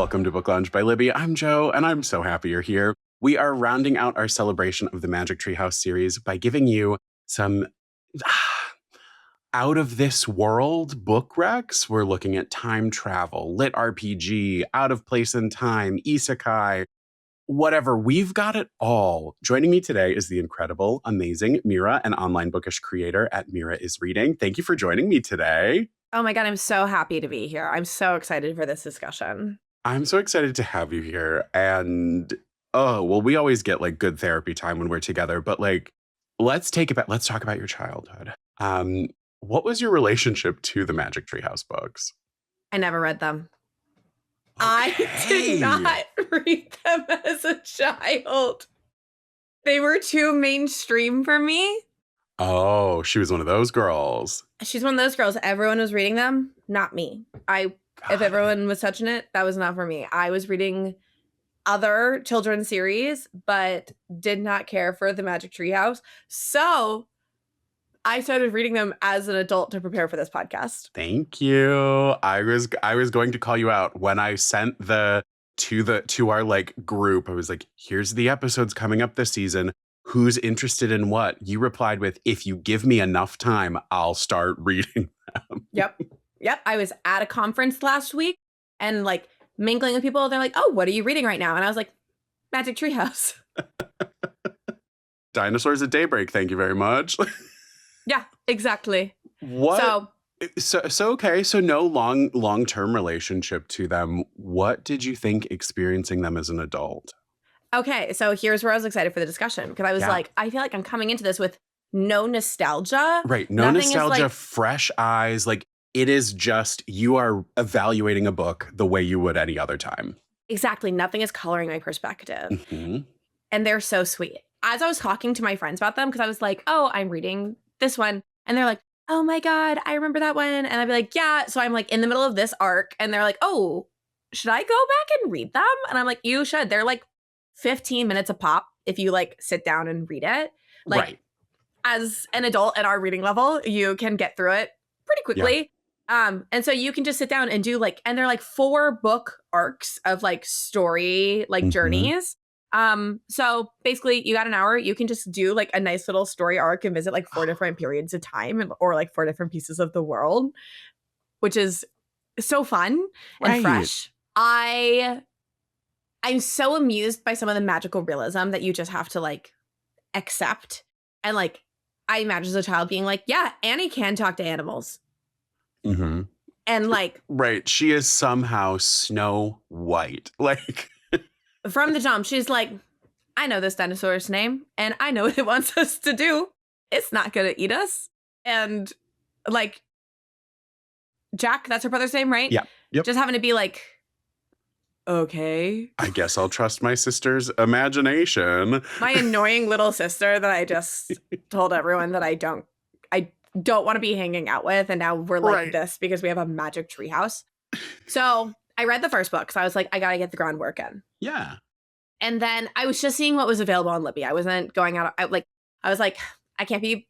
Welcome to Book Lounge by Libby. I'm Joe, and I'm so happy you're here. We are rounding out our celebration of the Magic Treehouse series by giving you some out of this world book recs. We're looking at time travel, lit RPG, out of place in time, isekai, whatever. We've got it all. Joining me today is the incredible, amazing Meara, an online bookish creator at Meara is Reading. Thank you for joining me today. Oh my God, I'm so happy to be here. I'm so excited for this discussion. I'm so excited to have you here. And we always get like good therapy time when we're together, but like let's talk about your childhood. What was your relationship to the Magic Treehouse books? I never read them. Okay. I did not read them as a child. They were too mainstream for me. Oh, she was one of those girls. She's one of those girls. Everyone was reading them, not me. If everyone was touching it, that was not for me. I was reading other children's series, but did not care for the Magic Treehouse. So I started reading them as an adult to prepare for this podcast. Thank you. I was going to call you out when I sent to our like group. I was like, here's the episodes coming up this season. Who's interested in what? You replied with, if you give me enough time, I'll start reading them. Yep. I was at a conference last week and like mingling with people. They're like, oh, what are you reading right now? And I was like, Magic Treehouse. Dinosaurs at Daybreak. Thank you very much. Yeah, exactly. What? So okay. So no long-term relationship to them. What did you think experiencing them as an adult? Okay, so here's where I was excited for the discussion because I was like, I feel like I'm coming into this with no nostalgia. Right. No nostalgia, fresh eyes. Like it is just you are evaluating a book the way you would any other time. Exactly. Nothing is coloring my perspective. Mm-hmm. And they're so sweet. As I was talking to my friends about them, because I was like, oh, I'm reading this one. And they're like, oh my God, I remember that one. And I'd be like, yeah. So I'm like in the middle of this arc and they're like, oh, should I go back and read them? And I'm like, you should. They're like 15 minutes a pop if you like sit down and read it. Like right. As an adult at our reading level, you can get through it pretty quickly. Yeah. And so you can just sit down and do like, and they're like 4 book arcs of like story, like journeys. So basically you got an hour, you can just do like a nice little story arc and visit like 4 different periods of time or like 4 different pieces of the world, which is so fun and fresh. I'm so amused by some of the magical realism that you just have to like accept. And like, I imagine as a child being like, yeah, Annie can talk to animals. Mm-hmm. And like, right. She is somehow Snow White. Like from the jump, she's like, I know this dinosaur's name and I know what it wants us to do. It's not going to eat us. And like, Jack, that's her brother's name, right? Yeah. Yep. Just having to be like, okay. I guess I'll trust my sister's imagination. My annoying little sister that I just told everyone that I don't want to be hanging out with. And now we're like this because we have a Magic Treehouse. So I read the first book. So I was like, I got to get the groundwork in. Yeah. And then I was just seeing what was available on Libby. I wasn't going out. I was like, I can't be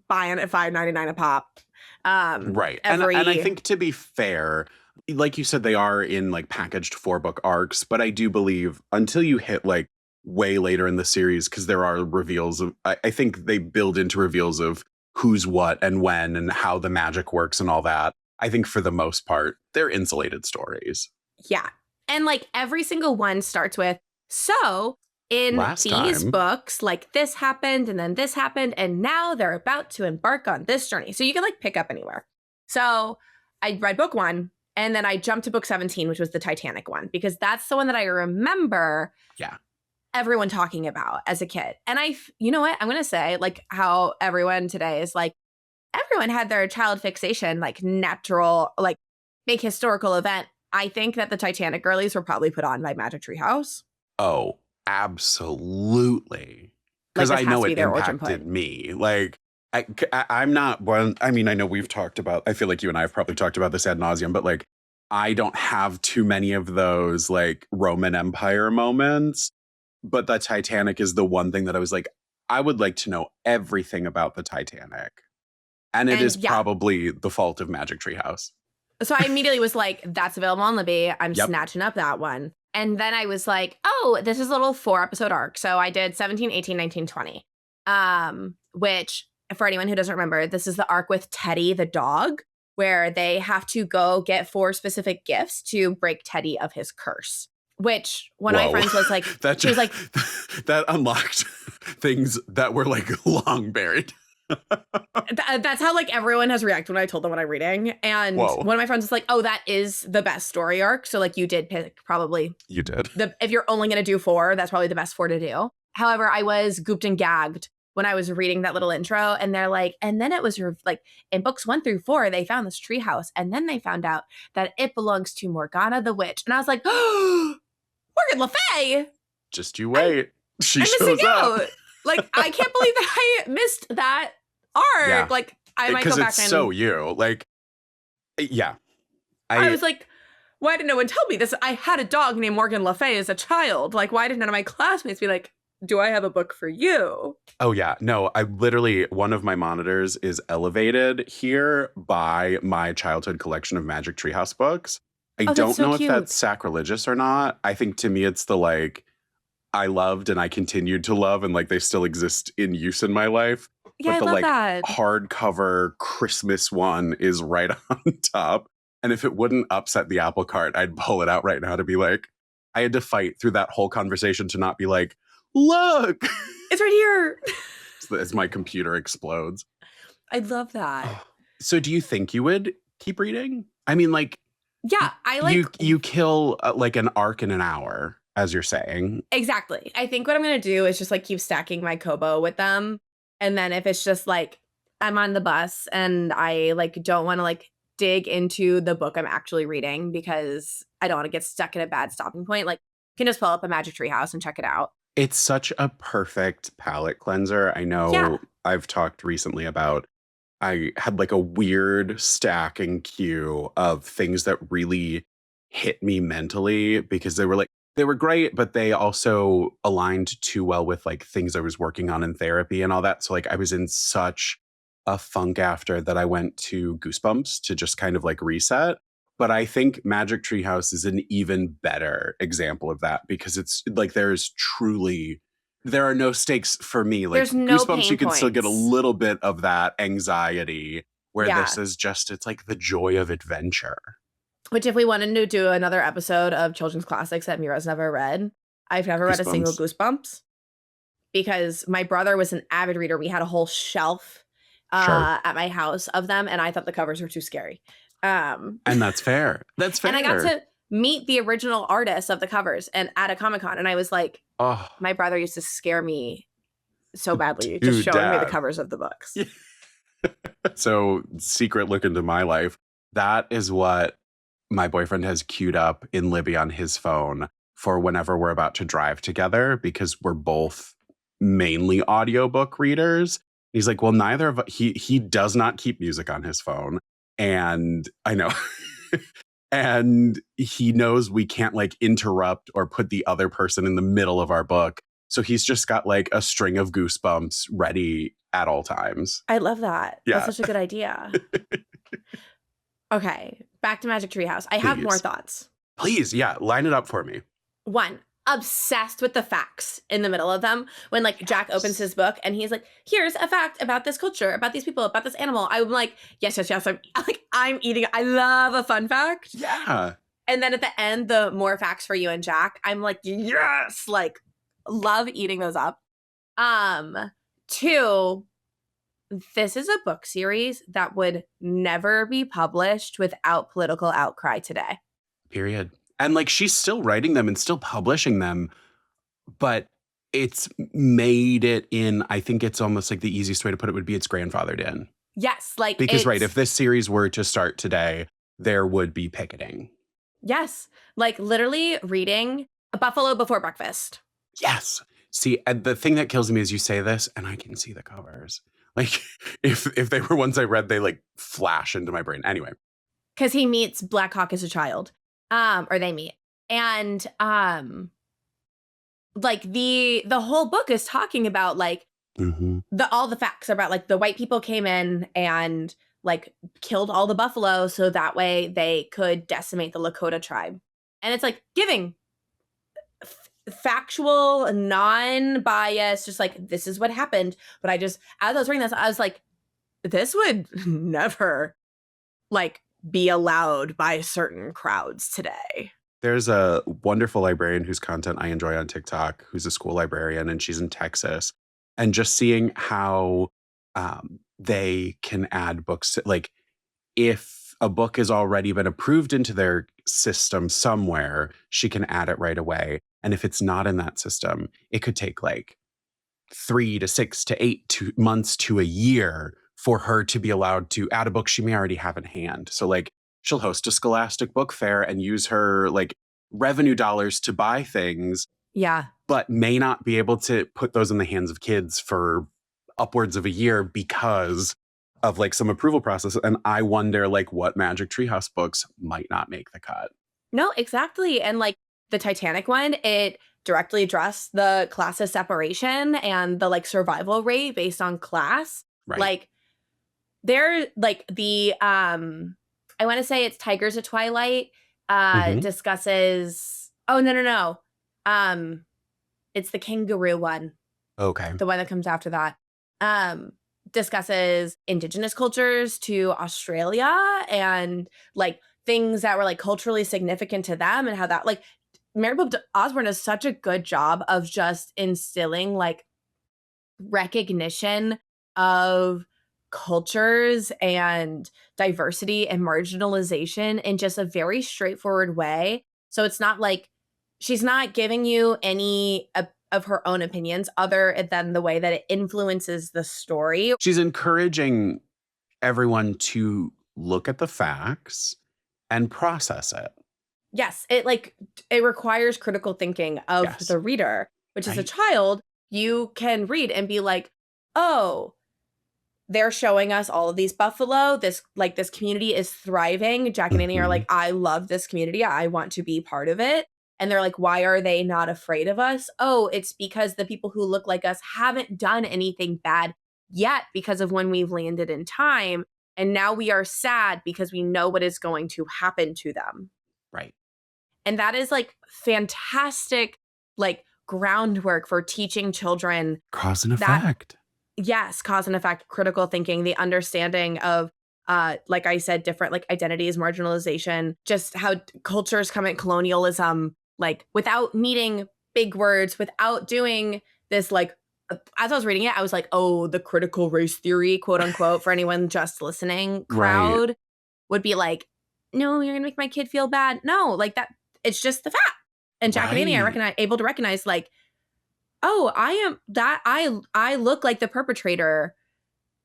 buying at $5.99 a pop. Right. And I think to be fair, like you said, they are in like packaged 4-book arcs, but I do believe until you hit like way later in the series, because there are reveals of, I think they build into reveals of who's what and when and how the magic works and all that. I think for the most part, they're insulated stories. Yeah. And like every single one starts with, so in these books, like this happened and then this happened and now they're about to embark on this journey. So you can like pick up anywhere. So I read book 1. And then I jumped to book 17, which was the Titanic one, because that's the one that I remember everyone talking about as a kid. And you know what? I'm going to say like how everyone today is like, everyone had their child fixation, like natural, like big historical event. I think that the Titanic girlies were probably put on by Magic Treehouse. Oh, absolutely. Because like I know it impacted me. Like, I'm not one. I mean, I know we've talked about, I feel like you and I have probably talked about this ad nauseum, but like, I don't have too many of those like Roman Empire moments. But the Titanic is the one thing that I was like, I would like to know everything about the Titanic. And it is probably the fault of Magic Treehouse. So I immediately was like, that's available on Libby. I'm Yep. snatching up that one. And then I was like, oh, this is a little 4-episode arc. So I did 17, 18, 19, 20. Which, for anyone who doesn't remember, this is the arc with Teddy the dog, where they have to go get 4 specific gifts to break Teddy of his curse. Which one of my friends was like, she was like, that unlocked things that were like long buried. That's how like everyone has reacted when I told them what I'm reading. And one of my friends was like, oh, that is the best story arc. So like you did pick probably. You did. If you're only going to do 4, that's probably the best 4 to do. However, I was gooped and gagged when I was reading that little intro, and they're like, and then it was like in books 1 through 4, they found this treehouse, and then they found out that it belongs to Morgana the witch. And I was like, oh, Morgan Le Fay. Just you wait. She I'm shows up. Like, I can't believe that I missed that arc. Yeah. Like, I might go back it's so you. Like, yeah. I was like, why did no one tell me this? I had a dog named Morgan Le Fay as a child. Like, why did none of my classmates be like, do I have a book for you? Oh, yeah. No, I literally, one of my monitors is elevated here by my childhood collection of Magic Treehouse books. I don't know if that's sacrilegious or not. I think to me, it's the like, I loved and I continued to love, and like they still exist in use in my life. Yeah, but the I love that. Hardcover Christmas one is right on top. And if it wouldn't upset the apple cart, I'd pull it out right now to be like, I had to fight through that whole conversation to not be like, look, it's right here. As my computer explodes. I love that. So do you think you would keep reading? I mean, like, yeah, I like you kill like an arc in an hour, as you're saying. Exactly. I think what I'm going to do is just like keep stacking my Kobo with them. And then if it's just like I'm on the bus and I like don't want to like dig into the book I'm actually reading because I don't want to get stuck at a bad stopping point, like you can just pull up a Magic Treehouse and check it out. It's such a perfect palate cleanser. I know I've talked recently about I had like a weird stack and queue of things that really hit me mentally because they were great, but they also aligned too well with like things I was working on in therapy and all that. So like I was in such a funk after that I went to Goosebumps to just kind of like reset. But I think Magic Treehouse is an even better example of that because it's like there are no stakes for me. Like there's no Goosebumps, you can still get a little bit of that anxiety where this is just, it's like the joy of adventure. Which if we wanted to do another episode of children's classics that Meara's never read, I've never read a single Goosebumps because my brother was an avid reader. We had a whole shelf at my house of them, and I thought the covers were too scary. And that's fair. That's fair. And I got to meet the original artist of the covers and at a Comic-Con, and I was like, my brother used to scare me so badly just showing me the covers of the books. Yeah. So, secret look into my life. That is what my boyfriend has queued up in Libby on his phone for whenever we're about to drive together because we're both mainly audiobook readers. He's like, well, neither of he does not keep music on his phone. And I know. And he knows we can't like interrupt or put the other person in the middle of our book. So he's just got like a string of Goosebumps ready at all times. I love that. Yeah. That's such a good idea. Okay, back to Magic Treehouse. I have more thoughts. Please, yeah, line it up for me. 1, obsessed with the facts in the middle of them. When like Jack opens his book and he's like, here's a fact about this culture, about these people, about this animal. I'm like, yes. I'm eating. I love a fun fact. Yeah. And then at the end, the more facts for you and Jack. I'm like, yes, like love eating those up. 2, this is a book series that would never be published without political outcry today. Period. And like she's still writing them and still publishing them, but it's made it in, I think it's almost like the easiest way to put it would be it's grandfathered in. Yes. Like because if this series were to start today, there would be picketing. Yes. Like literally reading A Buffalo Before Breakfast. Yes. See, and the thing that kills me is you say this and I can see the covers. Like if they were ones I read, they like flash into my brain. Anyway. Because he meets Black Hawk as a child. Or they meet. And like the whole book is talking about like all the facts about like the white people came in and like killed all the buffalo so that way they could decimate the Lakota tribe. And it's like giving factual, non-biased, just like, this is what happened. But as I was reading this, I was like, this would never like be allowed by certain crowds today. There's a wonderful librarian whose content I enjoy on TikTok, who's a school librarian, and she's in Texas. And just seeing how they can add books, like if a book has already been approved into their system somewhere, she can add it right away. And if it's not in that system, it could take like 3 to 6 to 8 months to a year for her to be allowed to add a book she may already have in hand. So like she'll host a Scholastic book fair and use her like revenue dollars to buy things. Yeah. But may not be able to put those in the hands of kids for upwards of a year because of like some approval process. And I wonder like what Magic Treehouse books might not make the cut. No, exactly. And like the Titanic one, it directly addressed the classes separation and the like survival rate based on class. Right. Like they're like the I want to say it's Tigers of Twilight discusses no. It's the kangaroo one. Okay. The one that comes after that. Discusses indigenous cultures to Australia and like things that were like culturally significant to them and how that like Mary Poppins Osborne does such a good job of just instilling like recognition of cultures and diversity and marginalization in just a very straightforward way. So it's not like she's not giving you any of her own opinions other than the way that it influences the story. She's encouraging everyone to look at the facts and process it. Yes, it requires critical thinking of the reader, which as a child, you can read and be like, oh, they're showing us all of these buffalo. This community is thriving. Jack and Annie are like, I love this community. I want to be part of it. And they're like, why are they not afraid of us? Oh, it's because the people who look like us haven't done anything bad yet because of when we've landed in time. And now we are sad because we know what is going to happen to them. Right. And that is like fantastic, like groundwork for teaching children. Cause and effect. Yes, cause and effect, critical thinking, the understanding of, like I said, different like identities, marginalization, just how cultures come at colonialism, like without needing big words, without doing this, like, as I was reading it, I was like, oh, the critical race theory, quote unquote, for anyone just listening crowd would be like, no, you're gonna make my kid feel bad. No, like that, it's just the fact. And Jack and Annie are able to recognize like, oh, I look like the perpetrator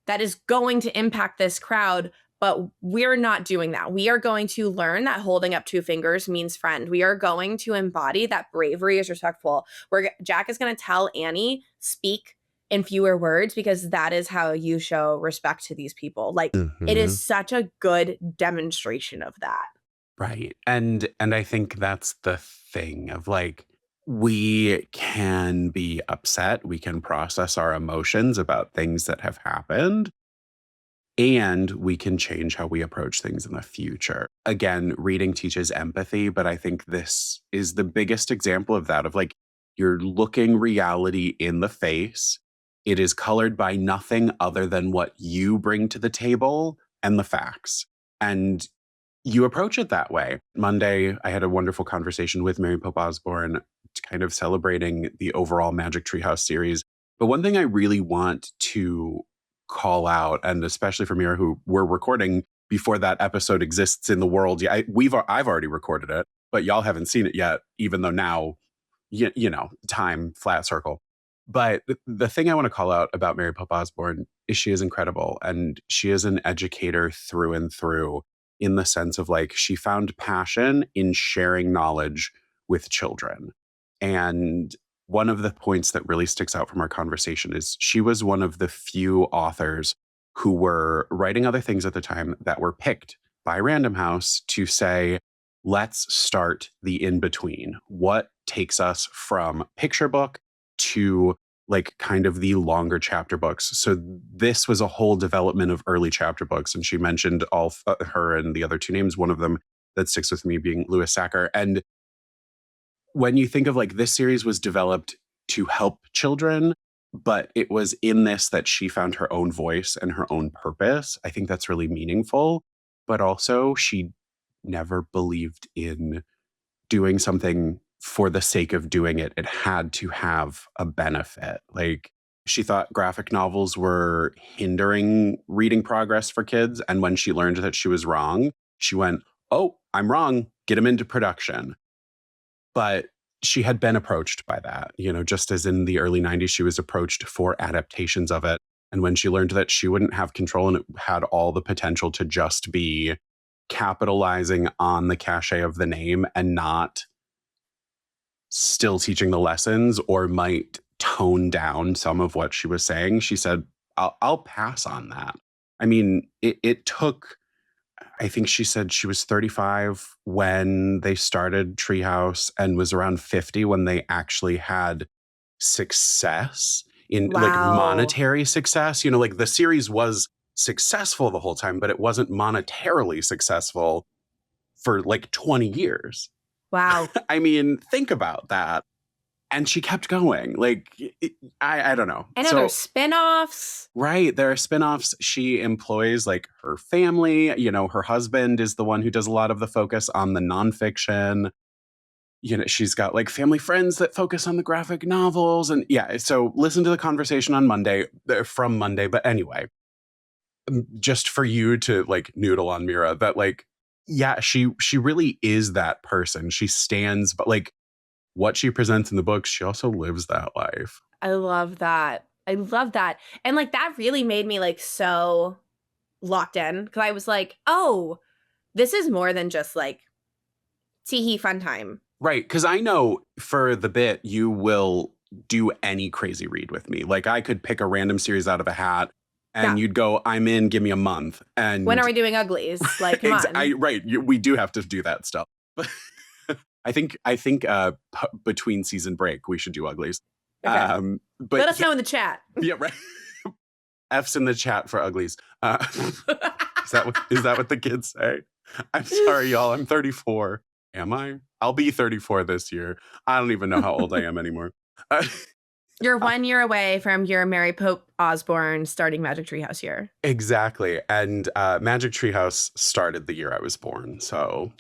that is going to impact this crowd, but we're not doing that. We are going to learn that holding up 2 fingers means friend. We are going to embody that bravery is respectful. Jack is going to tell Annie, speak in fewer words because that is how you show respect to these people. Like it is such a good demonstration of that. Right. And I think that's the thing of like, we can be upset, we can process our emotions about things that have happened, and we can change how we approach things in the future. Again, reading teaches empathy, but I think this is the biggest example of that, of like, you're looking reality in the face. It is colored by nothing other than what you bring to the table and the facts. And you approach it that way. Monday, I had a wonderful conversation with Mary Poppins Osborne, kind of celebrating the overall Magic Treehouse series. But one thing I really want to call out, and especially for Meara, who we're recording before that episode exists in the world. Yeah, I've already recorded it, but y'all haven't seen it yet, even though now, you know, time, flat circle. But the thing I want to call out about Mary Poppins Osborne is she is incredible. And she is an educator through and through, in the sense of like, she found passion in sharing knowledge with children. And one of the points that really sticks out from our conversation is she was one of the few authors who were writing other things at the time that were picked by Random House to say, let's start the in-between. What takes us from picture book to like kind of the longer chapter books. So this was a whole development of early chapter books. And she mentioned her and the other two names, one of them that sticks with me being Louis Sachar. And when you think of like this series was developed to help children, but it was in this that she found her own voice and her own purpose. I think that's really meaningful. But also, she never believed in doing something for the sake of doing it. It had to have a benefit. Like, she thought graphic novels were hindering reading progress for kids. And when she learned that she was wrong, she went, "Oh, I'm wrong. Get them into production." But she had been approached by that, just as in the early 90s, she was approached for adaptations of it. And when she learned that she wouldn't have control and it had all the potential to just be capitalizing on the cachet of the name and not still teaching the lessons, or might tone down some of what she was saying, she said, I'll pass on that. I mean, it took, I think she said she was 35 when they started Treehouse and was around 50 when they actually had success in like monetary success. Like the series was successful the whole time, but it wasn't monetarily successful for like 20 years. Wow. I mean, think about that. And she kept going. Like, I don't know. And there's spinoffs. Right. There are spinoffs. She employs like her family. Her husband is the one who does a lot of the focus on the nonfiction. She's got like family friends that focus on the graphic novels. And yeah, so listen to the conversation on Monday, from Monday. But anyway, just for you to like noodle on Meara, that like, yeah, she really is that person. She stands, but like, what she presents in the books, she also lives that life. I love that. And like that really made me like so locked in, because I was like, oh, this is more than just like tee-hee fun time. Right. Because I know for the bit, you will do any crazy read with me. Like I could pick a random series out of a hat and you'd go, I'm in, give me a month. And when are we doing uglies? Like, come on. Right. We do have to do that stuff. I think between season break, we should do uglies. Okay. But let us know in the chat. Yeah, right. F's in the chat for uglies. Is that what the kids say? I'm sorry, y'all. I'm 34. Am I? I'll be 34 this year. I don't even know how old I am anymore. You're 1 year away from your Mary Pope Osborne starting Magic Treehouse year. Exactly. And Magic Treehouse started the year I was born. So...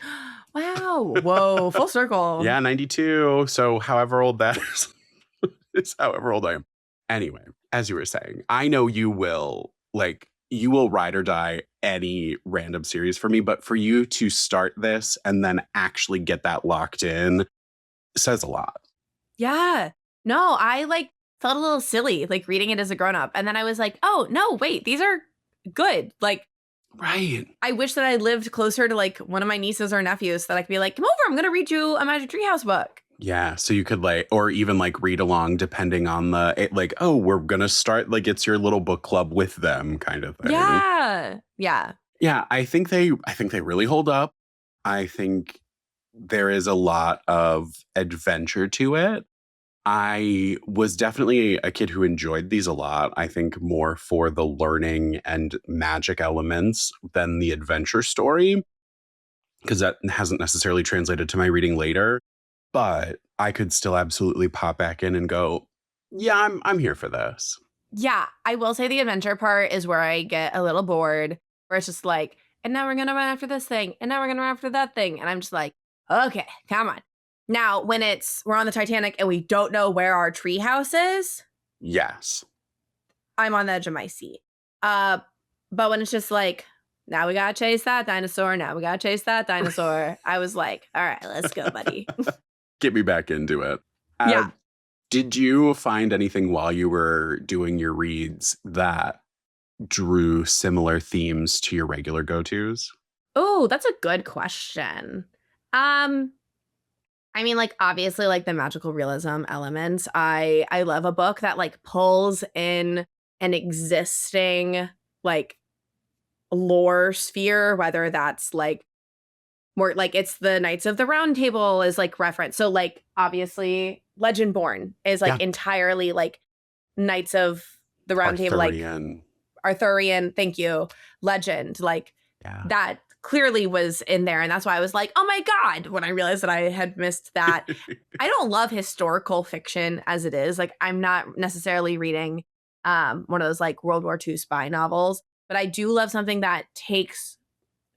Wow. Whoa. Full circle. Yeah, 92. So however old that is however old I am. Anyway, as you were saying, I know you will ride or die any random series for me, but for you to start this and then actually get that locked in says a lot. Yeah. No, I like felt a little silly like reading it as a grown up. And then I was like, oh, no, wait, these are good. Like, right. I wish that I lived closer to like one of my nieces or nephews that I could be like, come over, I'm going to read you a Magic Treehouse book. Yeah. So you could or even read along depending on oh, we're going to start, it's your little book club with them kind of thing. Yeah. Yeah. Yeah. I think they really hold up. I think there is a lot of adventure to it. I was definitely a kid who enjoyed these a lot. I think more for the learning and magic elements than the adventure story, because that hasn't necessarily translated to my reading later. But I could still absolutely pop back in and go, yeah, I'm here for this. Yeah, I will say the adventure part is where I get a little bored, where it's just like, and now we're going to run after this thing, and now we're going to run after that thing. And I'm just like, okay, come on. Now, when we're on the Titanic and we don't know where our treehouse is. Yes. I'm on the edge of my seat. But when it's just like, now we got to chase that dinosaur. Now we got to chase that dinosaur. I was like, all right, let's go, buddy. Get me back into it. Yeah. Did you find anything while you were doing your reads that drew similar themes to your regular go-tos? Oh, that's a good question. I mean, obviously, the magical realism elements. I love a book that, pulls in an existing, lore sphere, whether that's, more, it's the Knights of the Round Table is, reference. So, obviously, Legendborn is, entirely, Knights of the Round Table, like Arthurian, thank you, legend, like that clearly was in there. And that's why I was like, oh my God, when I realized that I had missed that. I don't love historical fiction as it is. Like, I'm not necessarily reading one of those like World War II spy novels, but I do love something that takes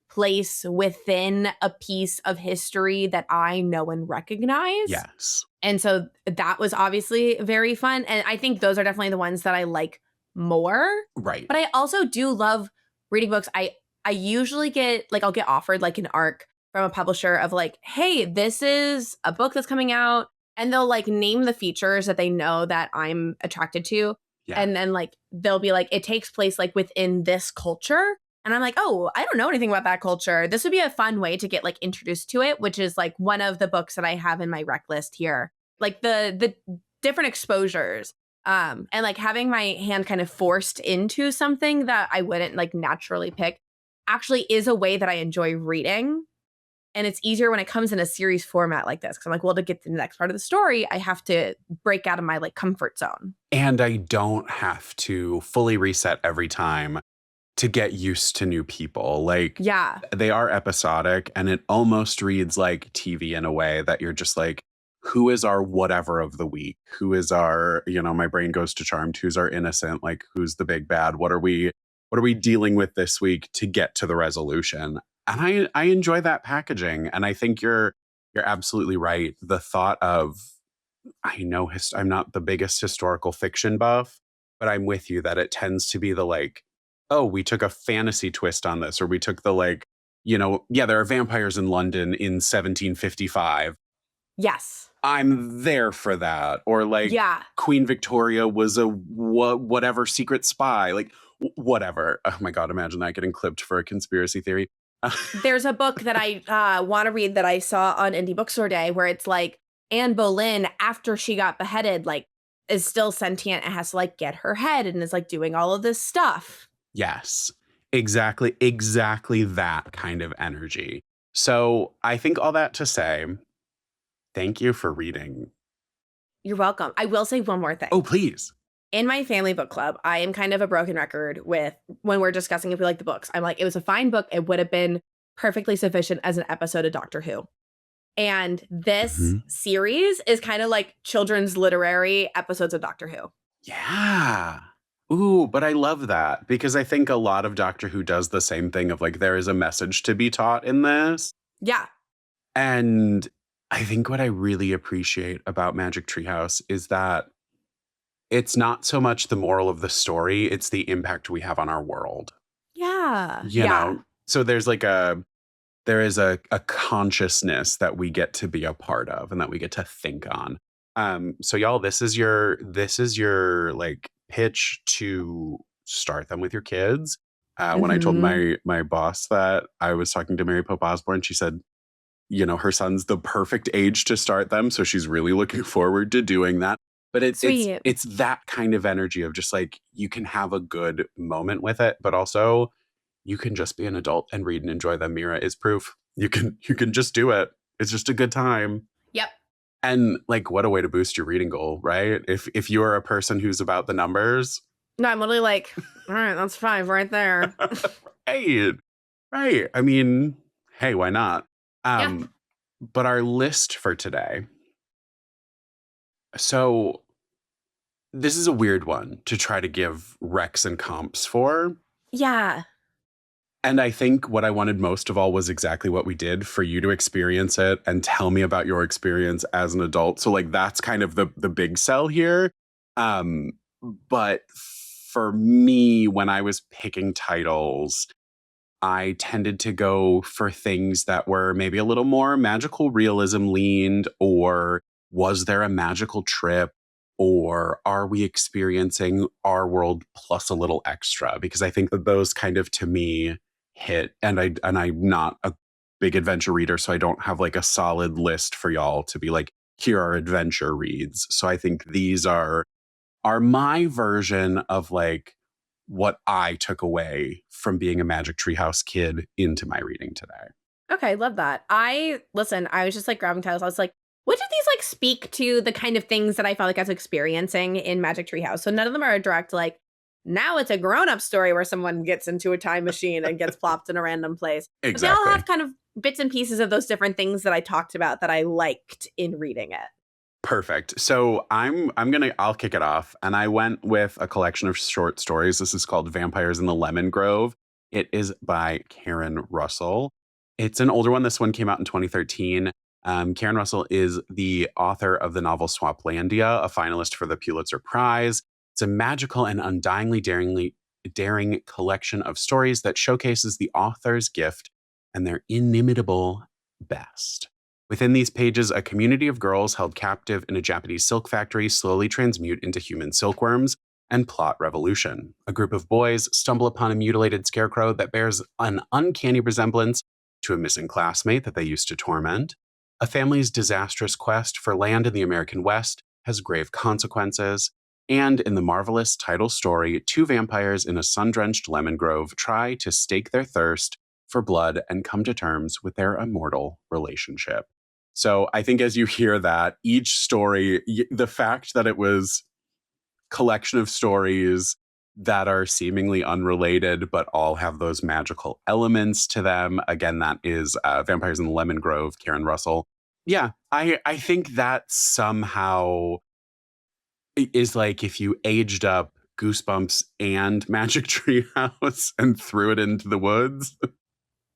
place within a piece of history that I know and recognize. Yes. And so that was obviously very fun. And I think those are definitely the ones that I like more. Right. But I also do love reading books. I usually get like, I'll get offered like an arc from a publisher of like, hey, this is a book that's coming out. And they'll like name the features that they know that I'm attracted to. Yeah. And then like, they'll be like, it takes place like within this culture. And I'm like, oh, I don't know anything about that culture. This would be a fun way to get like introduced to it, which is like one of the books that I have in my rec list here. Like the different exposures and like having my hand kind of forced into something that I wouldn't like naturally pick actually is a way that I enjoy reading. And it's easier when it comes in a series format like this. Cause I'm like, well, to get to the next part of the story, I have to break out of my like comfort zone. And I don't have to fully reset every time to get used to new people. Like, yeah, they are episodic and it almost reads like TV in a way that you're just like, who is our whatever of the week? Who is our, you know, my brain goes to Charmed. Who's our innocent? Like, who's the big bad? What are we dealing with this week to get to the resolution? And I enjoy that packaging. And I think you're absolutely right. The thought of, I know I'm not the biggest historical fiction buff, but I'm with you that it tends to be the like, oh, we took a fantasy twist on this, or we took the like, you know, yeah, there are vampires in London in 1755. Yes. I'm there for that. Or like, yeah, Queen Victoria was a whatever secret spy, like whatever. Oh my God, imagine that getting clipped for a conspiracy theory. There's a book that I want to read that I saw on Indie Bookstore Day where it's like Anne Boleyn, after she got beheaded, like is still sentient and has to like get her head and is like doing all of this stuff. Yes, exactly that kind of energy. So I think all that to say, thank you for reading. You're welcome. I will say one more thing. Oh, please. In my family book club, I am kind of a broken record with when we're discussing if we like the books. I'm like, it was a fine book. It would have been perfectly sufficient as an episode of Doctor Who. And this series is kind of like children's literary episodes of Doctor Who. Yeah. Ooh, but I love that because I think a lot of Doctor Who does the same thing of like, there is a message to be taught in this. Yeah. And I think what I really appreciate about Magic Treehouse is that it's not so much the moral of the story, it's the impact we have on our world. Yeah. You know? So there's like there is a consciousness that we get to be a part of and that we get to think on. So y'all, this is your like pitch to start them with your kids. When I told my boss that I was talking to Mary Pope Osborne, she said, you know, her son's the perfect age to start them. So she's really looking forward to doing that. But it's that kind of energy of just like, you can have a good moment with it, but also you can just be an adult and read and enjoy them. Meara is proof. You can just do it. It's just a good time. Yep. And like, what a way to boost your reading goal, right? If you're a person who's about the numbers. No, I'm literally like, all right, that's 5 right there. Right. I mean, hey, why not? But our list for today. So this is a weird one to try to give recs and comps for. Yeah. And I think what I wanted most of all was exactly what we did, for you to experience it and tell me about your experience as an adult. So like, that's kind of the big sell here. But for me, when I was picking titles, I tended to go for things that were maybe a little more magical realism leaned, or was there a magical trip, or are we experiencing our world plus a little extra? Because I think that those kind of, to me, hit. And I'm not a big adventure reader, so I don't have like a solid list for y'all to be like, here are adventure reads. So I think these are my version of like what I took away from being a Magic Treehouse kid into my reading today. Okay, love that. I was just like grabbing titles. I was like, Which of these like speak to the kind of things that I felt like I was experiencing in Magic Tree House? So none of them are a direct like, now it's a grown-up story where someone gets into a time machine and gets plopped in a random place. Exactly. But they all have kind of bits and pieces of those different things that I talked about that I liked in reading it. Perfect. So I'll kick it off. And I went with a collection of short stories. This is called Vampires in the Lemon Grove. It is by Karen Russell. It's an older one. This one came out in 2013. Karen Russell is the author of the novel Swaplandia, a finalist for the Pulitzer Prize. It's a magical and undyingly daring collection of stories that showcases the author's gift and their inimitable best. Within these pages, a community of girls held captive in a Japanese silk factory slowly transmute into human silkworms and plot revolution. A group of boys stumble upon a mutilated scarecrow that bears an uncanny resemblance to a missing classmate that they used to torment. A family's disastrous quest for land in the American West has grave consequences. And in the marvelous title story, two vampires in a sun-drenched lemon grove try to stake their thirst for blood and come to terms with their immortal relationship. So I think as you hear that, each story, the fact that it was collection of stories that are seemingly unrelated, but all have those magical elements to them. Again, that is Vampires in the Lemon Grove, Karen Russell. Yeah, I think that somehow is like if you aged up Goosebumps and Magic Tree House and threw it into the woods.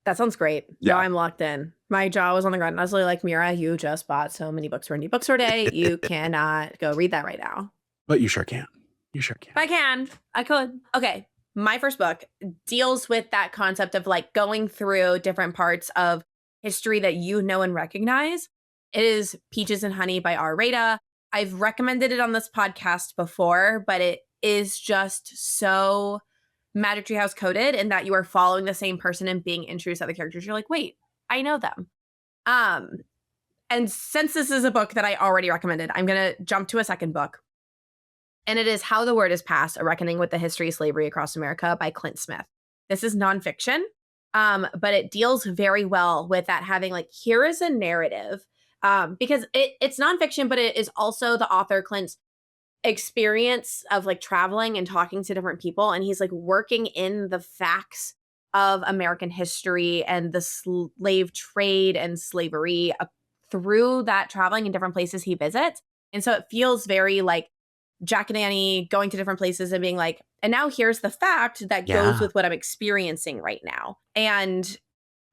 That sounds great. Yeah. Now I'm locked in. My jaw was on the ground. I was really like, Meara, you just bought so many books for Indie Bookstore Day. You cannot go read that right now. But you sure can. You sure can. If I can. I could. Okay. My first book deals with that concept of like going through different parts of history that you know and recognize. It is Peaches and Honey by R. Rada. I've recommended it on this podcast before, but it is just so Magic Tree House coded in that you are following the same person and being introduced to other characters. You're like, wait, I know them. And since this is a book that I already recommended, I'm going to jump to a second book. And it is How the Word Is Passed, A Reckoning with the History of Slavery Across America by Clint Smith. This is nonfiction, but it deals very well with that having like, here is a narrative, because it's nonfiction, but it is also the author Clint's experience of like traveling and talking to different people. And he's like working in the facts of American history and the slave trade and slavery through that traveling in different places he visits. And so it feels very like Jack and Annie going to different places and being like, and now here's the fact that goes with what I'm experiencing right now. And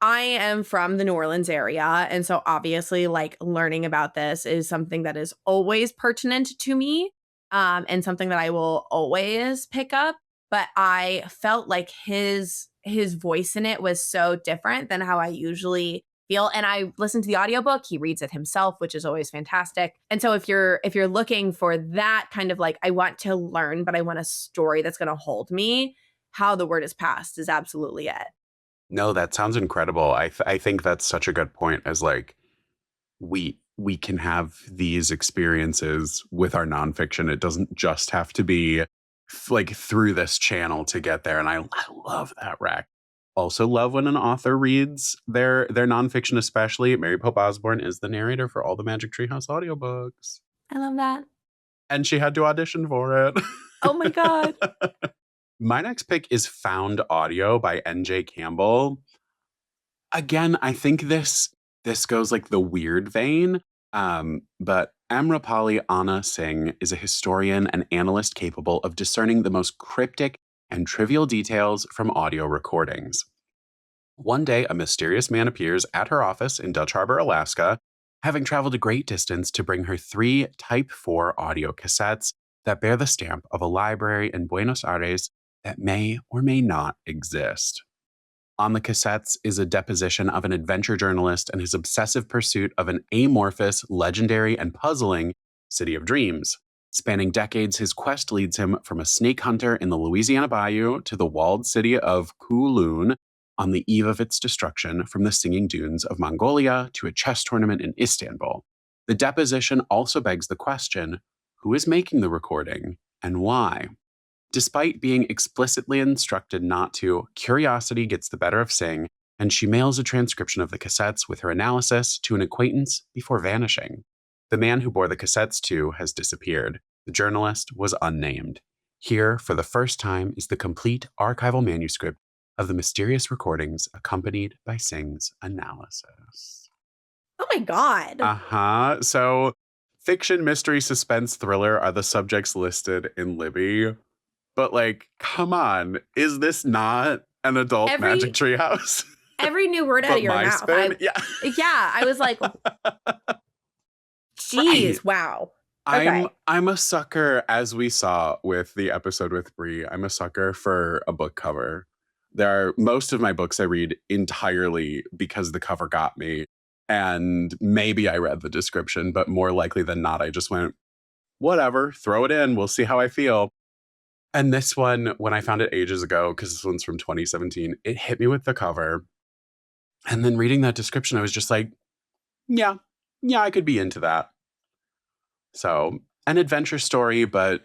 I am from the New Orleans area. And so obviously like learning about this is something that is always pertinent to me. And something that I will always pick up. But I felt like his voice in it was so different than how I usually feel. And I listened to the audiobook. He reads it himself, which is always fantastic. And so if you're looking for that kind of like, I want to learn, but I want a story that's going to hold me, How the Word Is Passed is absolutely it. No, that sounds incredible. I think that's such a good point as like, we can have these experiences with our nonfiction. It doesn't just have to be like through this channel to get there. And I love that, Rack. Also love when an author reads their nonfiction, especially. Mary Pope Osborne is the narrator for all the Magic Tree House audiobooks. I love that. And she had to audition for it. Oh my God. My next pick is Found Audio by N.J. Campbell. Again, I think this goes like the weird vein, but Amrapali Anna Singh is a historian and analyst capable of discerning the most cryptic and trivial details from audio recordings. One day, a mysterious man appears at her office in Dutch Harbor, Alaska, having traveled a great distance to bring her 3 Type 4 audio cassettes that bear the stamp of a library in Buenos Aires that may or may not exist. On the cassettes is a deposition of an adventure journalist and his obsessive pursuit of an amorphous, legendary, and puzzling city of dreams. Spanning decades, his quest leads him from a snake hunter in the Louisiana bayou to the walled city of Kowloon on the eve of its destruction, from the singing dunes of Mongolia to a chess tournament in Istanbul. The deposition also begs the question, who is making the recording and why? Despite being explicitly instructed not to, curiosity gets the better of Singh, and she mails a transcription of the cassettes with her analysis to an acquaintance before vanishing. The man who bore the cassettes to has disappeared. The journalist was unnamed. Here, for the first time, is the complete archival manuscript of the mysterious recordings accompanied by Singh's analysis. Oh my God. Uh-huh. So, fiction, mystery, suspense, thriller are the subjects listed in Libby. But, like, come on. Is this not an adult magic treehouse? Every new word out of your mouth. Yeah. Yeah, I was like, geez, right. Wow. Okay. I'm a sucker, as we saw with the episode with Brie. I'm a sucker for a book cover. Most of my books I read entirely because the cover got me. And maybe I read the description, but more likely than not, I just went, whatever, throw it in. We'll see how I feel. And this one, when I found it ages ago, because this one's from 2017, it hit me with the cover. And then reading that description, I was just like, yeah, I could be into that. So, an adventure story, but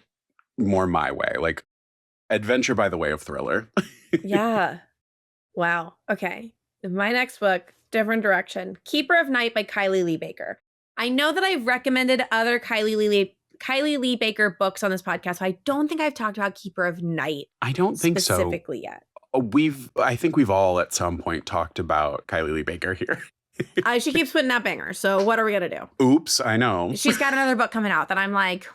more my way, like adventure by the way of thriller. Yeah. Wow. Okay. My next book, different direction. Keeper of Night by Kylie Lee Baker. I know that I've recommended other Kylie Lee Baker books on this podcast, so I don't think I've talked about Keeper of Night. I don't think so. Specifically yet. I think we've all at some point talked about Kylie Lee Baker here. She keeps putting out bangers, so what are we going to do? Oops, I know. She's got another book coming out that I'm like,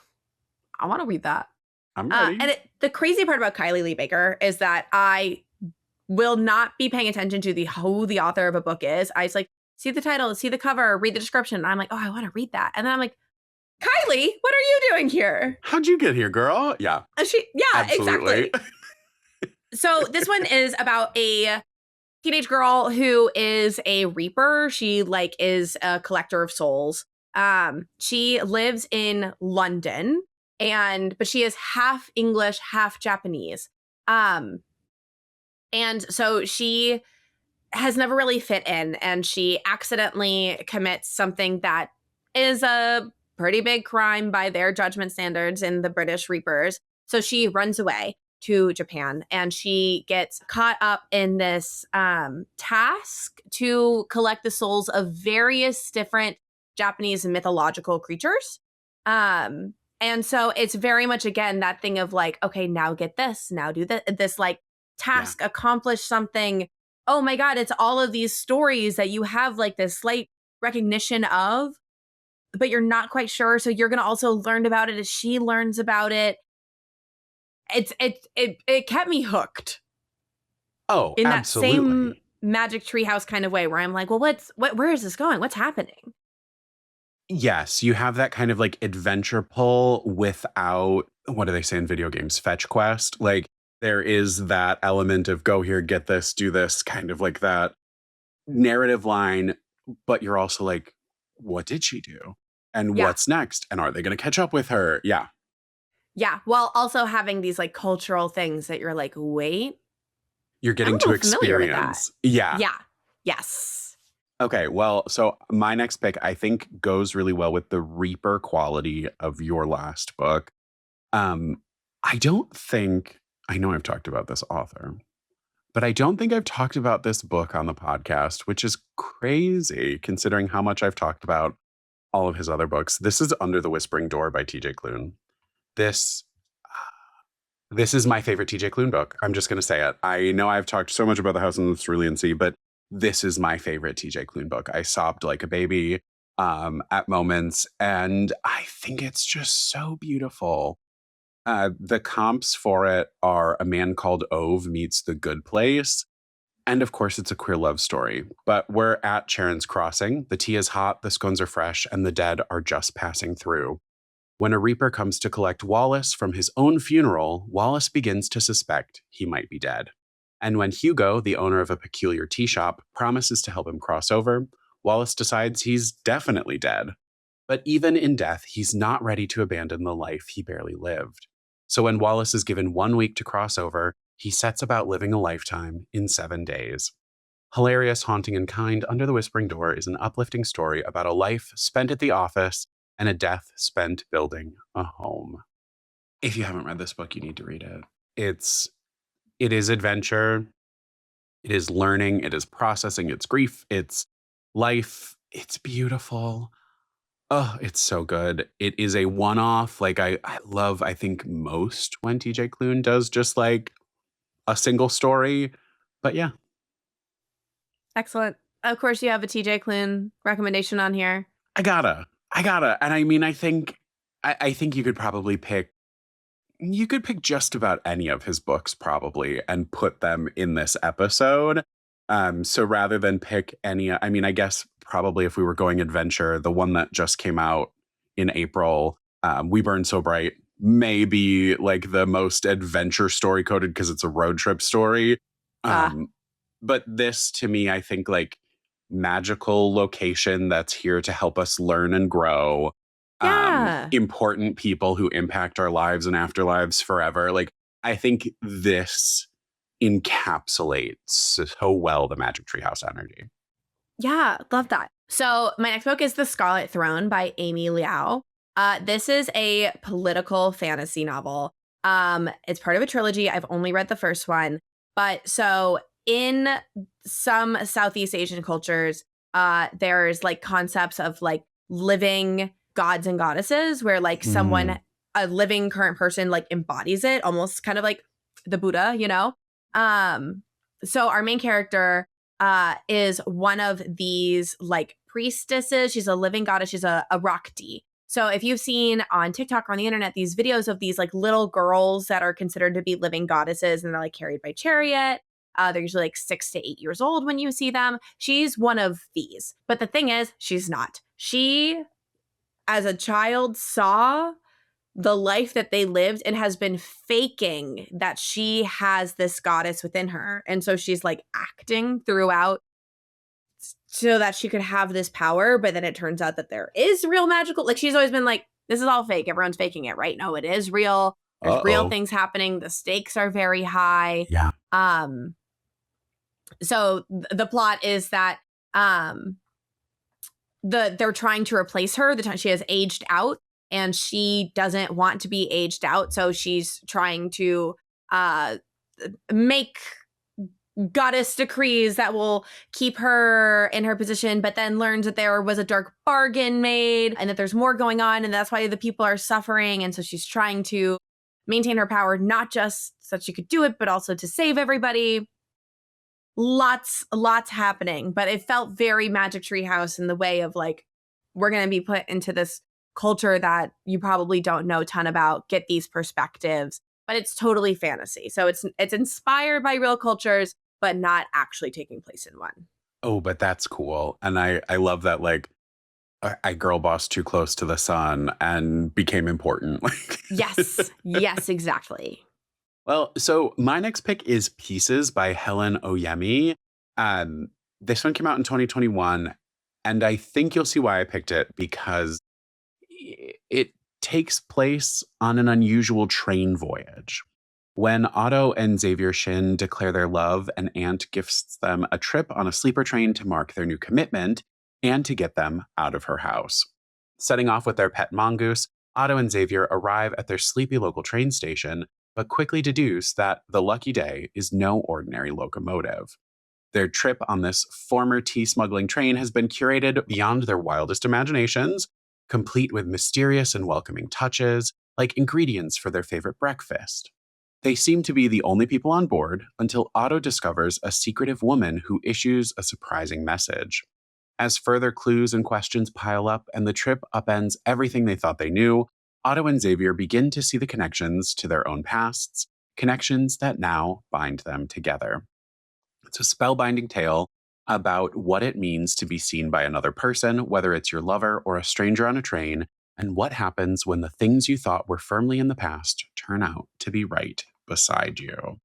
I want to read that. I'm ready. And the crazy part about Kylie Lee Baker is that I will not be paying attention to who the author of a book is. I just like, see the title, see the cover, read the description. And I'm like, oh, I want to read that. And then I'm like, Kylie, what are you doing here? How'd you get here, girl? Yeah. Exactly. So this one is about a teenage girl who is a reaper. She is a collector of souls. She lives in London, but she is half English, half Japanese. And so she has never really fit in, and she accidentally commits something that is a pretty big crime by their judgment standards in the British Reapers. So she runs away to Japan, and she gets caught up in this task to collect the souls of various different Japanese mythological creatures. And so it's very much, again, that thing of like, okay, now get this, now do this like task, accomplish something. Oh my God, it's all of these stories that you have like this slight recognition of, but you're not quite sure. So you're going to also learn about it as she learns about it. It kept me hooked. Oh, in absolutely. that same magic treehouse kind of way where I'm like, well, where is this going? What's happening? Yes, you have that kind of like adventure pull without, what do they say in video games? Fetch quest. Like there is that element of go here, get this, do this, kind of like that narrative line. But you're also like, what did she do? And what's next? And are they going to catch up with her? Yeah. Yeah. While also having these like cultural things that you're like, wait. You're getting to experience. Yeah. Yeah. Yes. Okay. Well, so my next pick, I think, goes really well with the Reaper quality of your last book. I know I've talked about this author, but I don't think I've talked about this book on the podcast, which is crazy considering how much I've talked about all of his other books. This is Under the Whispering Door by TJ Klune. This is my favorite TJ Klune book. I'm just going to say it. I know I've talked so much about The House in the Cerulean Sea, but this is my favorite TJ Klune book. I sobbed like a baby at moments, and I think it's just so beautiful. The comps for it are A Man Called Ove meets The Good Place. And of course, it's a queer love story. But we're at Charon's Crossing. The tea is hot, the scones are fresh, and the dead are just passing through. When a reaper comes to collect Wallace from his own funeral, Wallace begins to suspect he might be dead. And when Hugo, the owner of a peculiar tea shop, promises to help him cross over, Wallace decides he's definitely dead. But even in death, he's not ready to abandon the life he barely lived. So when Wallace is given 1 week to cross over, he sets about living a lifetime in 7 days. Hilarious, haunting, and kind, Under the Whispering Door is an uplifting story about a life spent at the office and a death spent building a home. If you haven't read this book, you need to read it. It is adventure. It is learning. It is processing. It's grief. It's life. It's beautiful. Oh, it's so good. It is a one-off. Like I love, I think most when TJ Klune does just like a single story. But yeah, Excellent. Of course, you have a TJ Klune recommendation on here. I gotta. And I mean, I think you could pick just about any of his books probably and put them in this episode. So rather than pick any, I mean, I guess probably if we were going adventure, the one that just came out in April, We Burn So Bright, may be like the most adventure story coded because it's a road trip story. Ah, Um, but this to me, I think like magical location that's here to help us learn and grow, yeah. important people who impact our lives and afterlives forever. Like, I think this encapsulates so well the Magic Treehouse energy. Yeah, love that. So my next book is The Scarlet Throne by Amy Liao. This is a political fantasy novel. It's part of a trilogy. I've only read the first one. But so in some Southeast Asian cultures, there's like concepts of like living gods and goddesses where like Mm. someone, a living current person, like embodies it, almost kind of like the Buddha, you know? So our main character is one of these like priestesses. She's a living goddess. She's a Rakti. So if you've seen on TikTok or on the internet these videos of these like little girls that are considered to be living goddesses and they're like carried by chariot, they're usually like 6 to 8 years old when you see them. She's one of these. But the thing is, she's not. She, as a child, saw the life that they lived and has been faking that she has this goddess within her. And so she's like acting throughout so that she could have this power. But then it turns out that there is real magical, like she's always been like, this is all fake. Everyone's faking it, right? No, it is real. There's real Uh-oh. things happening. The stakes are very high. Yeah. So the plot is that they're trying to replace her. The time she has aged out and she doesn't want to be aged out. So she's trying to make goddess decrees that will keep her in her position, but then learns that there was a dark bargain made and that there's more going on. And that's why the people are suffering. And so she's trying to maintain her power, not just so that she could do it, but also to save everybody. Lots happening, but it felt very Magic Treehouse in the way of like, we're going to be put into this culture that you probably don't know a ton about, get these perspectives, but it's totally fantasy. So it's inspired by real cultures, but not actually taking place in one. Oh, but that's cool. And I love that like I girl boss too close to the sun and became important. Like Yes. Yes, exactly. well, so my next pick is Pieces by Helen Oyemi. Um, this one came out in 2021, and I think you'll see why I picked it because it takes place on an unusual train voyage. When Otto and Xavier Shin declare their love, an aunt gifts them a trip on a sleeper train to mark their new commitment and to get them out of her house. Setting off with their pet mongoose, Otto and Xavier arrive at their sleepy local train station, but quickly deduce that the lucky day is no ordinary locomotive. Their trip on this former tea smuggling train has been curated beyond their wildest imaginations, complete with mysterious and welcoming touches, like ingredients for their favorite breakfast. They seem to be the only people on board until Otto discovers a secretive woman who issues a surprising message. As further clues and questions pile up and the trip upends everything they thought they knew, Otto and Xavier begin to see the connections to their own pasts, connections that now bind them together. It's a spellbinding tale about what it means to be seen by another person, whether it's your lover or a stranger on a train, and what happens when the things you thought were firmly in the past turn out to be right beside you.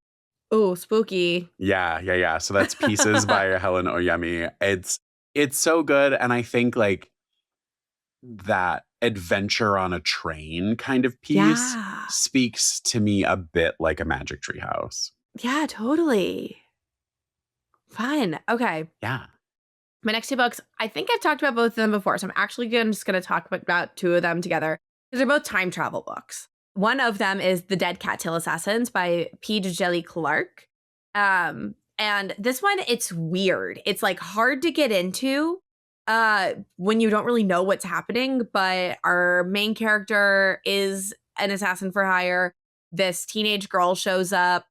Oh, spooky. Yeah. So that's Pieces by Helen Oyemi. It's so good, and I think like that adventure on a train kind of piece Yeah. speaks to me a bit like a Magic Tree House. Yeah, totally. Fun. Okay. Yeah. My next two books, I think I've talked about both of them before. So I'm actually just going to talk about two of them together because they're both time travel books. One of them is The Dead Cattail Assassins by P. Djeli Clark. And this one, it's weird. It's like hard to get into When you don't really know what's happening, but our main character is an assassin for hire. This teenage girl shows up.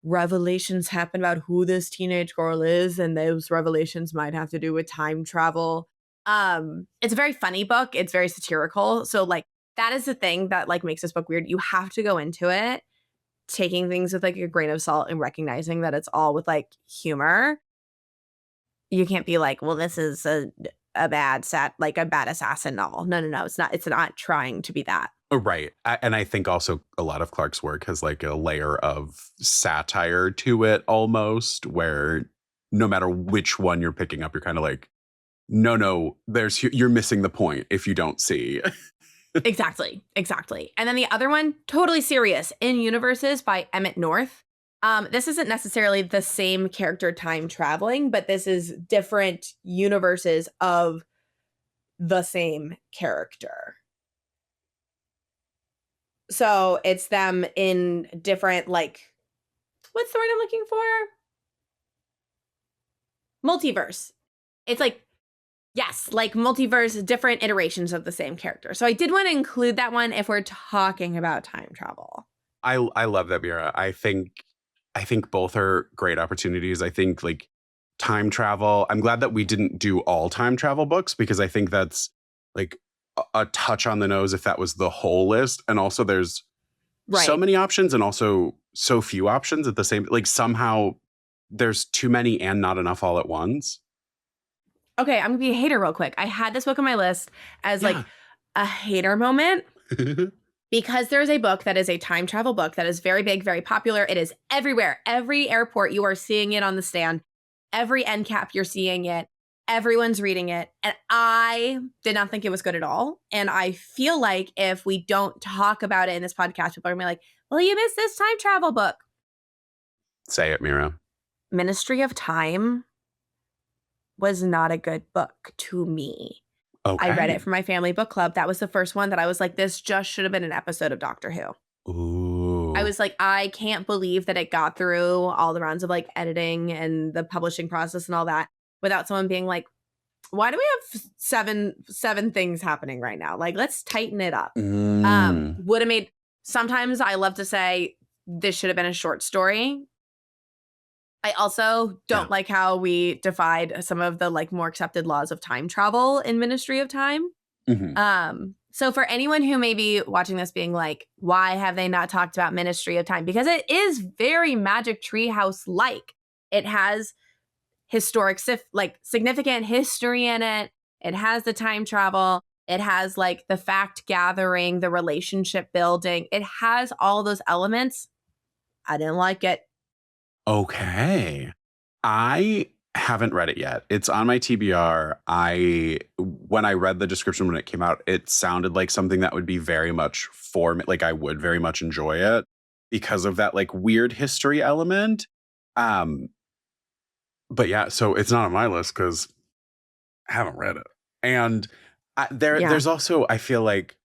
Revelations happen about who this teenage girl is, and those revelations might have to do with time travel. It's a very funny book. It's very satirical. So like that is the thing that like makes this book weird. You have to go into it taking things with like a grain of salt and recognizing that it's all with like humor. You can't be like, well, this is a bad like a bad assassin novel. No, no, no. It's not trying to be that. Right. And I think also a lot of Clark's work has like a layer of satire to it almost, where no matter which one you're picking up, you're kind of like, no, you're missing the point if you don't see. Exactly. And then the other one, totally serious, In Universes by Emmett North. This isn't necessarily the same character time traveling, but this is different universes of the same character. So it's them in different, like, what's the word I'm looking for? Multiverse. It's like, yes, like multiverse, different iterations of the same character. So I did want to include that one if we're talking about time travel. I love that, Meara. I think both are great opportunities. I think like time travel, I'm glad that we didn't do all time travel books, because I think that's like a touch on the nose if that was the whole list. And also there's so many options and also so few options at the same, like somehow there's too many and not enough all at once. Okay, I'm gonna be a hater real quick. I had this book on my list as like a hater moment because there's a book that is a time travel book that is very big, very popular. It is everywhere. Every airport, you are seeing it on the stand. Every end cap, you're seeing it. Everyone's reading it. And I did not think it was good at all. And I feel like if we don't talk about it in this podcast, people are gonna be like, well, you missed this time travel book. Say it, Meara. Ministry of Time was not a good book to me. Okay. I read it for my family book club. That was the first one that I was like, this just should have been an episode of Doctor Who. Ooh. I was like, I can't believe that it got through all the rounds of like editing and the publishing process and all that without someone being like, why do we have seven things happening right now? Like, let's tighten it up. Would have made, sometimes I love to say this should have been a short story. I also don't like how we defied some of the like more accepted laws of time travel in Ministry of Time. Mm-hmm. So for anyone who may be watching this being like, why have they not talked about Ministry of Time? Because it is very Magic Treehouse-like. It has historic, like significant history in it. It has the time travel. It has like the fact gathering, the relationship building. It has all those elements. I didn't like it. Okay. I haven't read it yet. It's on my TBR. When I read the description when it came out, it sounded like something that would be very much for me. Like I would very much enjoy it because of that like weird history element. But yeah, so it's not on my list because I haven't read it. And there's also, I feel like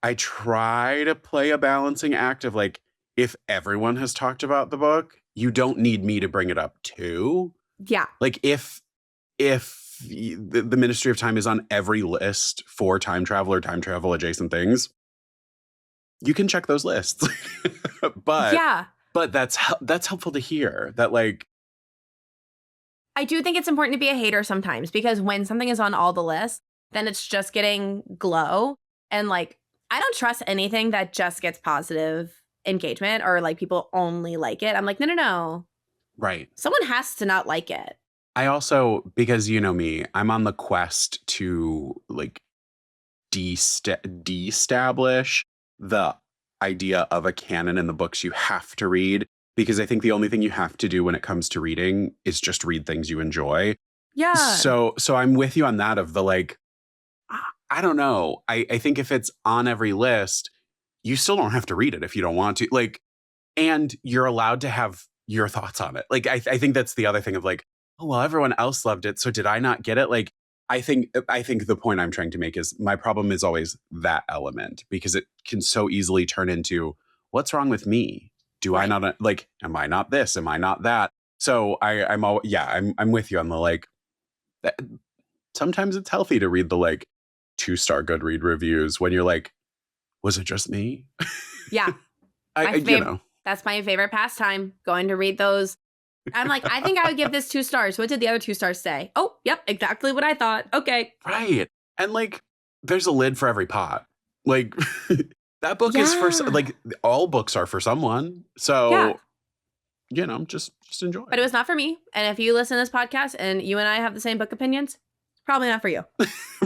I try to play a balancing act of like, if everyone has talked about the book, you don't need me to bring it up too. Yeah. Like if the Ministry of Time is on every list for time travel or time travel adjacent things, you can check those lists. But that's helpful to hear that like. I do think it's important to be a hater sometimes because when something is on all the lists, then it's just getting glow. And like, I don't trust anything that just gets positive engagement or like people only like it. I'm like, no. Right. Someone has to not like it. I also, because you know me, I'm on the quest to like de-establish the idea of a canon in the books you have to read, because I think the only thing you have to do when it comes to reading is just read things you enjoy. Yeah. So I'm with you on that of the like, I don't know. I think if it's on every list, you still don't have to read it if you don't want to. Like, and you're allowed to have your thoughts on it. Like, I think that's the other thing of like, oh, well, everyone else loved it, so did I not get it? Like, I think the point I'm trying to make is my problem is always that element, because it can so easily turn into what's wrong with me? Do I not like? Am I not this? Am I not that? So I'm with you on the like. sometimes it's healthy to read the like 2-star Goodread reviews when you're like, was it just me? Yeah. You know. That's my favorite pastime, going to read those. I'm like, I think I would give this 2 stars. What did the other 2 stars say? Oh, yep, exactly what I thought. Okay. Right. And like, there's a lid for every pot. Like, that book is for, like, all books are for someone. So, you know, just enjoy. But it was not for me. And if you listen to this podcast and you and I have the same book opinions, probably not for you.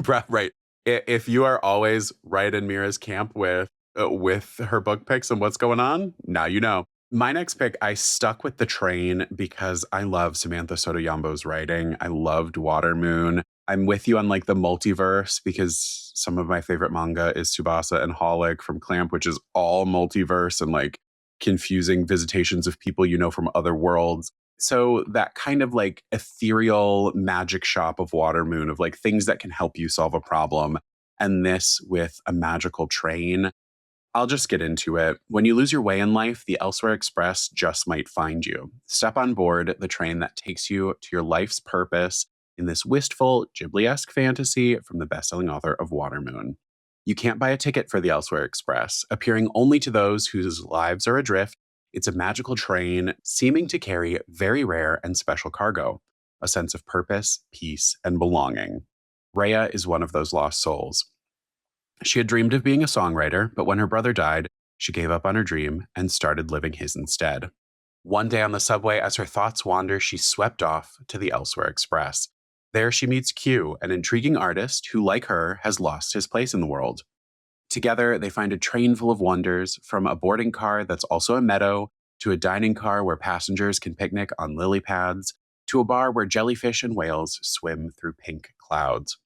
Right. If you are always right in Meara's camp with her book picks and what's going on, now you know. My next pick, I stuck with The Train because I love Samantha Sotoyambo's writing. I loved Watermoon. I'm with you on like the multiverse because some of my favorite manga is Tsubasa and Holic from Clamp, which is all multiverse and like confusing visitations of people you know from other worlds. So that kind of like ethereal magic shop of Watermoon, of like things that can help you solve a problem. And this with a magical train. I'll just get into it. When you lose your way in life, the Elsewhere Express just might find you. Step on board the train that takes you to your life's purpose in this wistful, Ghibli-esque fantasy from the best-selling author of Watermoon. You can't buy a ticket for the Elsewhere Express, appearing only to those whose lives are adrift. It's a magical train seeming to carry very rare and special cargo, a sense of purpose, peace, and belonging. Rhea is one of those lost souls. She had dreamed of being a songwriter, but when her brother died, she gave up on her dream and started living his instead. One day on the subway, as her thoughts wander, she's swept off to the Elsewhere Express. There she meets Q, an intriguing artist who, like her, has lost his place in the world. Together, they find a train full of wonders, from a boarding car that's also a meadow, to a dining car where passengers can picnic on lily pads, to a bar where jellyfish and whales swim through pink clouds.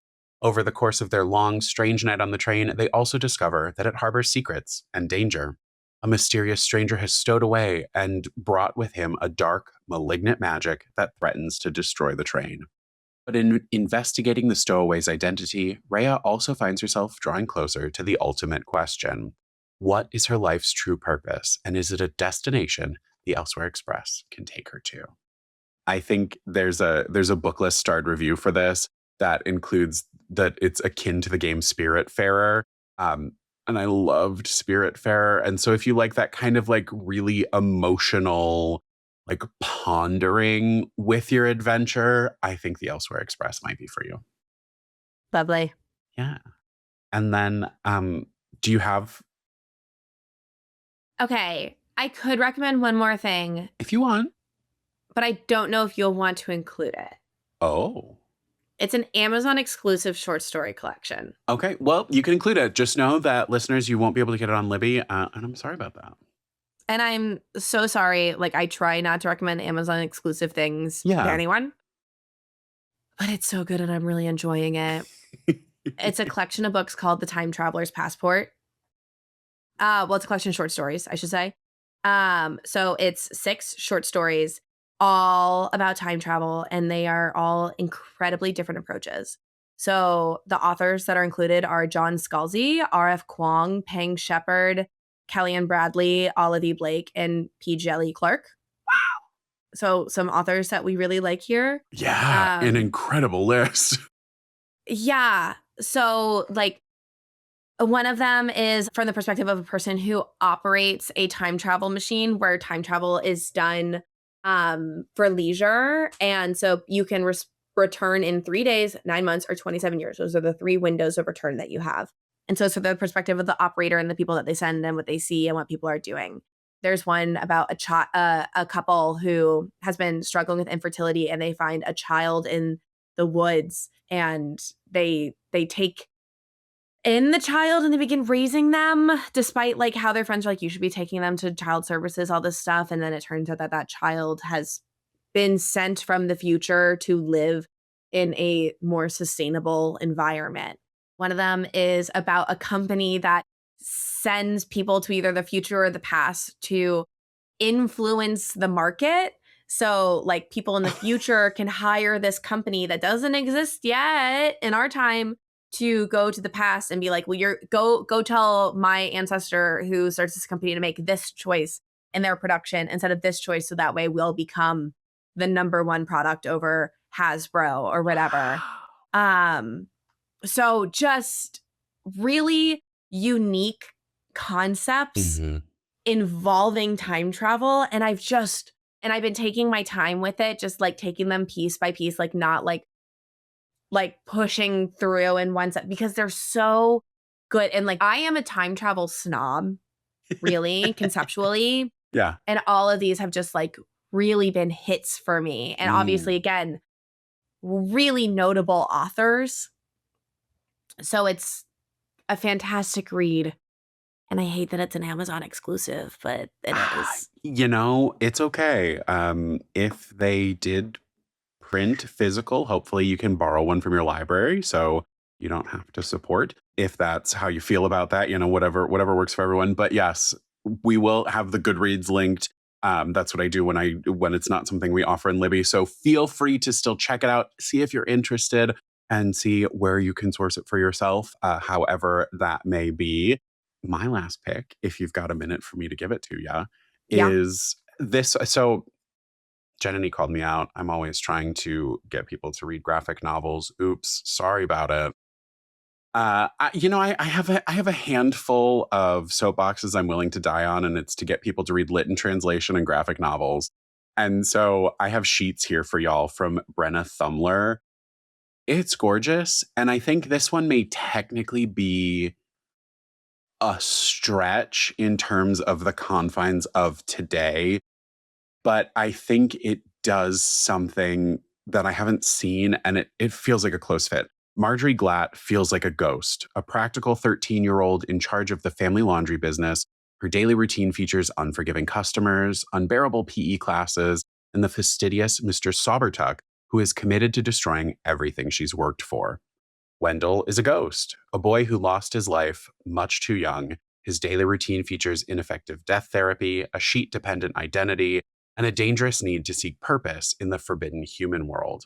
Over the course of their long, strange night on the train, they also discover that it harbors secrets and danger. A mysterious stranger has stowed away and brought with him a dark, malignant magic that threatens to destroy the train. But in investigating the stowaway's identity, Rhea also finds herself drawing closer to the ultimate question. What is her life's true purpose, and is it a destination the Elsewhere Express can take her to? I think there's a booklist starred review for this that includes that it's akin to the game Spiritfarer. And I loved Spiritfarer. And so if you like that kind of like really emotional, like pondering with your adventure, I think the Elsewhere Express might be for you. Lovely. Yeah. And then do you have... Okay. I could recommend one more thing. If you want. But I don't know if you'll want to include it. Oh. It's an Amazon exclusive short story collection. Okay. Well, you can include it. Just know that, listeners, you won't be able to get it on Libby. And I'm sorry about that. And I'm so sorry. Like, I try not to recommend Amazon exclusive things to anyone. But it's so good and I'm really enjoying it. It's a collection of books called The Time Traveler's Passport. Well, it's a collection of short stories, I should say. So it's 6 short stories, all about time travel, and they are all incredibly different approaches. So the authors that are included are John Scalzi, R.F. Kuang, Peng Shepard, Kellyanne Bradley, Olivia Blake, and P. Jelly Clark. Wow. So some authors that we really like here. Yeah, an incredible list. Yeah. So like one of them is from the perspective of a person who operates a time travel machine where time travel is done for leisure. And so you can return in 3 days, 9 months, or 27 years. Those are the 3 windows of return that you have. And so it's from the perspective of the operator and the people that they send and what they see and what people are doing. There's one about a couple who has been struggling with infertility, and they find a child in the woods, and they take in the child and they begin raising them, despite like how their friends are like, you should be taking them to child services, all this stuff. And then it turns out that that child has been sent from the future to live in a more sustainable environment. One of them is about a company that sends people to either the future or the past to influence the market. So like people in the future can hire this company that doesn't exist yet in our time to go to the past and be like, well, go tell my ancestor who starts this company to make this choice in their production instead of this choice. So that way we'll become the #1 product over Hasbro or whatever. So just really unique concepts involving time travel. And I've been taking my time with it, just like taking them piece by piece, like not like pushing through in one set because they're so good. And like, I am a time travel snob, really, conceptually. Yeah. And all of these have just like really been hits for me. And obviously, again, really notable authors. So it's a fantastic read. And I hate that it's an Amazon exclusive, but it is. You know, it's okay. If they did print physical, hopefully you can borrow one from your library so you don't have to support. If that's how you feel about that, you know, whatever works for everyone. But yes, we will have the Goodreads linked. That's what I do when it's not something we offer in Libby. So feel free to still check it out, see if you're interested, and see where you can source it for yourself, however that may be. My last pick, if you've got a minute for me to give it to you, is this. So Jenny called me out. I'm always trying to get people to read graphic novels. Oops, sorry about it. I have a handful of soapboxes I'm willing to die on, and it's to get people to read lit in translation and graphic novels. And so I have sheets here for y'all from Brenna Thumler. It's gorgeous, and I think this one may technically be a stretch in terms of the confines of today, but I think it does something that I haven't seen, and it feels like a close fit. Marjorie Glatt feels like a ghost, a practical 13-year-old in charge of the family laundry business. Her daily routine features unforgiving customers, unbearable PE classes, and the fastidious Mr. Saubertuck, who is committed to destroying everything she's worked for. Wendell is a ghost, a boy who lost his life much too young. His daily routine features ineffective death therapy, a sheet-dependent identity, and a dangerous need to seek purpose in the forbidden human world.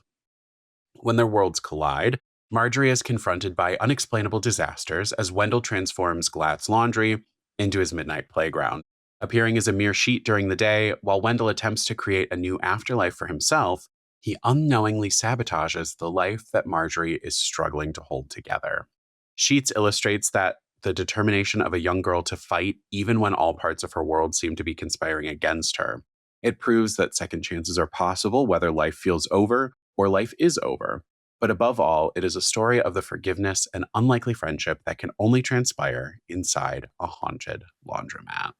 When their worlds collide, Marjorie is confronted by unexplainable disasters as Wendell transforms Glatt's laundry into his midnight playground. Appearing as a mere sheet during the day, while Wendell attempts to create a new afterlife for himself, he unknowingly sabotages the life that Marjorie is struggling to hold together. Sheets illustrates that the determination of a young girl to fight even when all parts of her world seem to be conspiring against her. It proves that second chances are possible whether life feels over or life is over. But above all, it is a story of the forgiveness and unlikely friendship that can only transpire inside a haunted laundromat.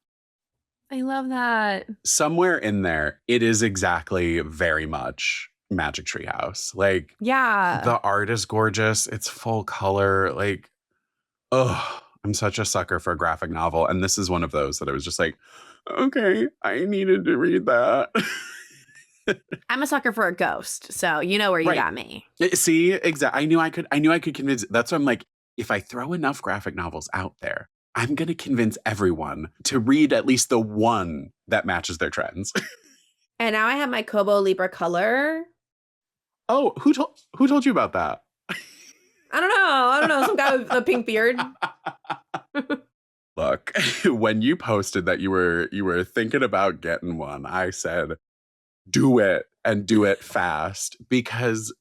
I love that. Somewhere in there, it is exactly very much Magic Tree House. Like, yeah, the art is gorgeous. It's full color. Like, I'm such a sucker for a graphic novel. And this is one of those that I was just like, okay, I needed to read that. I'm a sucker for a ghost, so you know where you got me. See, exactly. I knew I could convince. That's why I'm like, if I throw enough graphic novels out there, I'm going to convince everyone to read at least the one that matches their trends. And now I have my Kobo Libra color. Oh, who told you about that? I don't know. Some guy with a pink beard. Look, when you posted that you were thinking about getting one, I said, do it and do it fast, because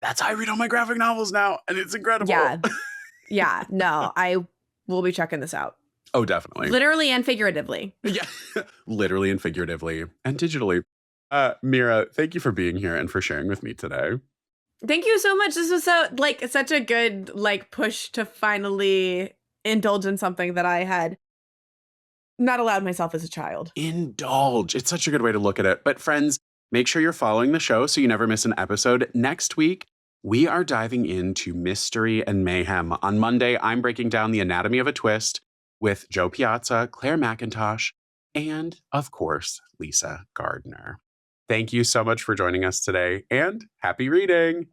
that's how I read all my graphic novels now, and it's incredible. Yeah. No, I will be checking this out. Oh, definitely. Literally and figuratively. Yeah, literally and figuratively and digitally. Meara, thank you for being here and for sharing with me today. Thank you so much. This was such a good push to finally indulge in something that I had not allowed myself as a child. Indulge. It's such a good way to look at it. But friends, make sure you're following the show so you never miss an episode. Next week, we are diving into mystery and mayhem. On Monday, I'm breaking down The Anatomy of a Twist with Joe Piazza, Claire McIntosh, and, of course, Lisa Gardner. Thank you so much for joining us today, and happy reading!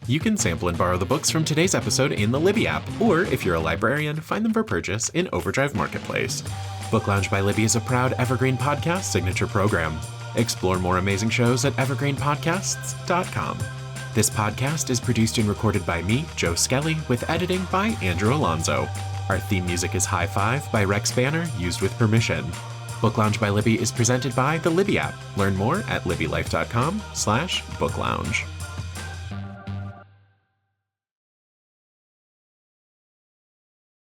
You can sample and borrow the books from today's episode in the Libby app, or if you're a librarian, find them for purchase in Overdrive Marketplace. Book Lounge by Libby is a proud Evergreen Podcast signature program. Explore more amazing shows at evergreenpodcasts.com. This podcast is produced and recorded by me, Joe Skelly, with editing by Andrew Alonzo. Our theme music is High Five by Rex Banner, used with permission. Book Lounge by Libby is presented by the Libby app. Learn more at libbylife.com/booklounge.